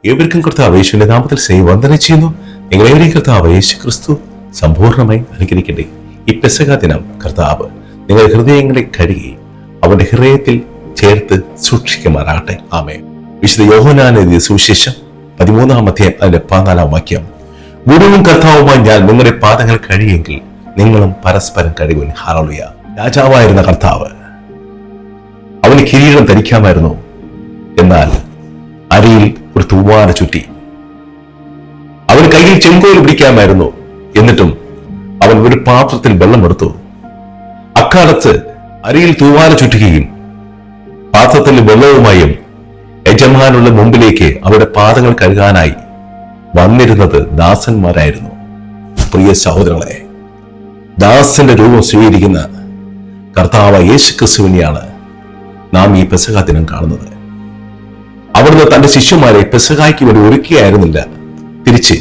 ഏവർക്കും കർത്താവ് യേശുവിന്റെ നാമത്തിൽ വന്ദനം ചെയ്യുന്നു. നിങ്ങളേവരെയും കർത്താവ് യേശു ക്രിസ്തു സമ്പൂർണ്ണമായി അനുഗ്രഹിക്കട്ടെ. ഈ പെസഹ ദിനം കർത്താവ് നിങ്ങളുടെ ഹൃദയങ്ങളെ കഴുകി അവന്റെ ഹൃദയത്തിൽ ചേർത്ത് സൂക്ഷിക്കുമാറാകട്ടെ. ആമേൻ. വിശുദ്ധ യോഹന്നാൻ എഴുതിയ സുവിശേഷം 13-ാം അധ്യായം അതിന്റെ 14-ാം വാക്യം. ഗുരുവും കർത്താവുമായി ഞാൻ നിങ്ങളുടെ പാദങ്ങൾ കഴുകിയെങ്കിൽ നിങ്ങളും പരസ്പരം കഴുകുവിൻ. ഹല്ലേലൂയ. രാജാവായിരുന്ന കർത്താവ് അവന് കിരീടം ധരിക്കാമായിരുന്നു, എന്നാൽ അരിയിൽ ഒരു തൂവാല ചുറ്റി. അവന് കയ്യിൽ ചെങ്കോൽ പിടിക്കാമായിരുന്നു, എന്നിട്ടും അവൻ ഒരു പാത്രത്തിൽ വെള്ളമെടുത്തു. അക്കാലത്ത് അരിയിൽ തൂവാല ചുറ്റുകയും പാത്രത്തിൽ വെള്ളവുമായും യജമാനുള്ള മുമ്പിലേക്ക് അവരുടെ പാദങ്ങൾ കഴുകാനായി വന്നിരുന്നത് ദാസന്മാരായിരുന്നു. പ്രിയ സഹോദരങ്ങളെ, ദാസന്റെ രൂപം സ്വീകരിക്കുന്ന കർത്താവ് യേശു ക്രിസ്തുവിനെയാണ് നാം ഈ പെസഹ ദിനം കാണുന്നത്. അവിടുന്ന് തന്റെ ശിഷ്യന്മാരെ പെസഹായ്ക്ക് വേണ്ടി ഒരുക്കുകയായിരുന്നില്ല, തിരിച്ച്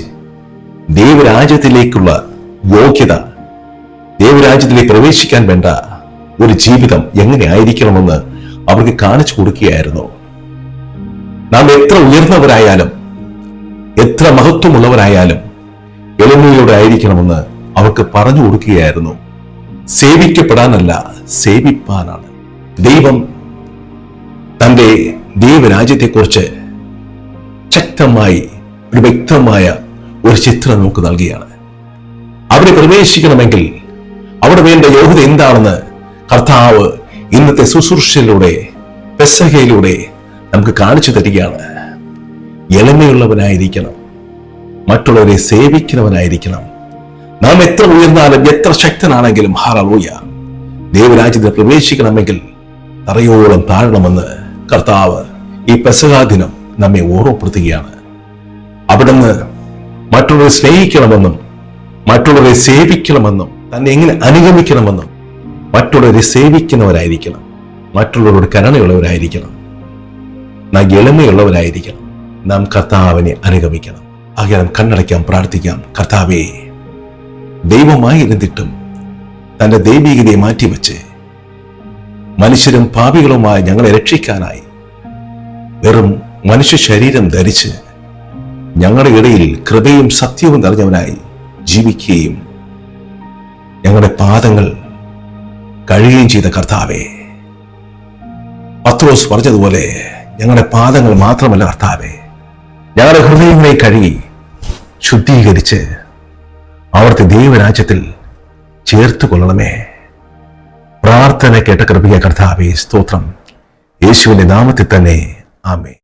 ദൈവരാജ്യത്തിലേക്കുള്ള യോഗ്യത, ദൈവരാജ്യത്തിലേക്ക് പ്രവേശിക്കാൻ വേണ്ട ഒരു ജീവിതം എങ്ങനെ ആയിരിക്കണമെന്ന് അവർക്ക് കാണിച്ചു കൊടുക്കുകയായിരുന്നു. നാം എത്ര ഉയർന്നവരായാലും എത്ര മഹത്വമുള്ളവരായാലും എളിമയോടെ ആയിരിക്കണമെന്ന് അവർക്ക് പറഞ്ഞു കൊടുക്കുകയായിരുന്നു. സേവിക്കപ്പെടാനല്ല, സേവിപ്പാനാണ്. ദൈവം തന്റെ ദൈവരാജ്യത്തെക്കുറിച്ച് ശക്തമായി ഒരു വ്യക്തമായ ഒരു ചിത്രം നമുക്ക് നൽകുകയാണ്. അവിടെ പ്രവേശിക്കണമെങ്കിൽ അവിടെ വേണ്ട യോഗ്യത എന്താണെന്ന് കർത്താവ് ഇന്നത്തെ ശുശ്രൂഷയിലൂടെ, പെസഹയിലൂടെ നമുക്ക് കാണിച്ചു തരികയാണ്. എളിമയുള്ളവനായിരിക്കണം, മറ്റുള്ളവരെ സേവിക്കുന്നവനായിരിക്കണം. നാം എത്ര ഉയർന്നാലും എത്ര ശക്തനാണെങ്കിലും ഹല്ലേലൂയ, ദൈവരാജ്യത്തിൽ പ്രവേശിക്കണമെങ്കിൽ തറയോളം താഴണമെന്ന് കർത്താവ് ഈ പെസഹ ദിനം നമ്മെ ഓർമ്മപ്പെടുത്തുകയാണ്. അവിടുന്ന് മറ്റുള്ളവരെ സ്നേഹിക്കണമെന്നും മറ്റുള്ളവരെ സേവിക്കണമെന്നും തന്നെ എങ്ങനെ അനുഗമിക്കണമെന്നും മറ്റുള്ളവരെ സേവിക്കുന്നവരായിരിക്കണം, മറ്റുള്ളവരോട് കരുണയുള്ളവരായിരിക്കണം, നാം എളിമയുള്ളവരായിരിക്കണം, നാം കർത്താവിനെ അനുഗമിക്കണം. ആകയാൽ കണ്ണടയ്ക്കാം, പ്രാർത്ഥിക്കാം. കർത്താവേ, ദൈവമായിരുന്നിട്ടും തന്റെ ദൈവികതയെ മാറ്റിവെച്ച് മനുഷ്യരും പാപികളുമായി ഞങ്ങളെ രക്ഷിക്കാനായി വെറും മനുഷ്യ ശരീരം ധരിച്ച് ഞങ്ങളുടെ ഇടയിൽ കൃപയും സത്യവും നിറഞ്ഞവനായി ജീവിക്കുകയും ഞങ്ങളുടെ പാദങ്ങൾ കഴുകുകയും ചെയ്ത കർത്താവേ, പത്രോസ് പറഞ്ഞതുപോലെ ഞങ്ങളുടെ പാദങ്ങൾ മാത്രമല്ല കർത്താവേ, ഞങ്ങളുടെ ഹൃദയങ്ങളെ കഴുകി ശുദ്ധീകരിച്ച് അവിടുത്തെ ദൈവരാജ്യത്തിൽ ചേർത്ത് കൊള്ളണമേ. പ്രാർത്ഥന കേട്ട കൃപയ കർത്താവേ, സ്തോത്രം. യേശുവിന്റെ നാമത്തിൽ തന്നെ ആമേൻ.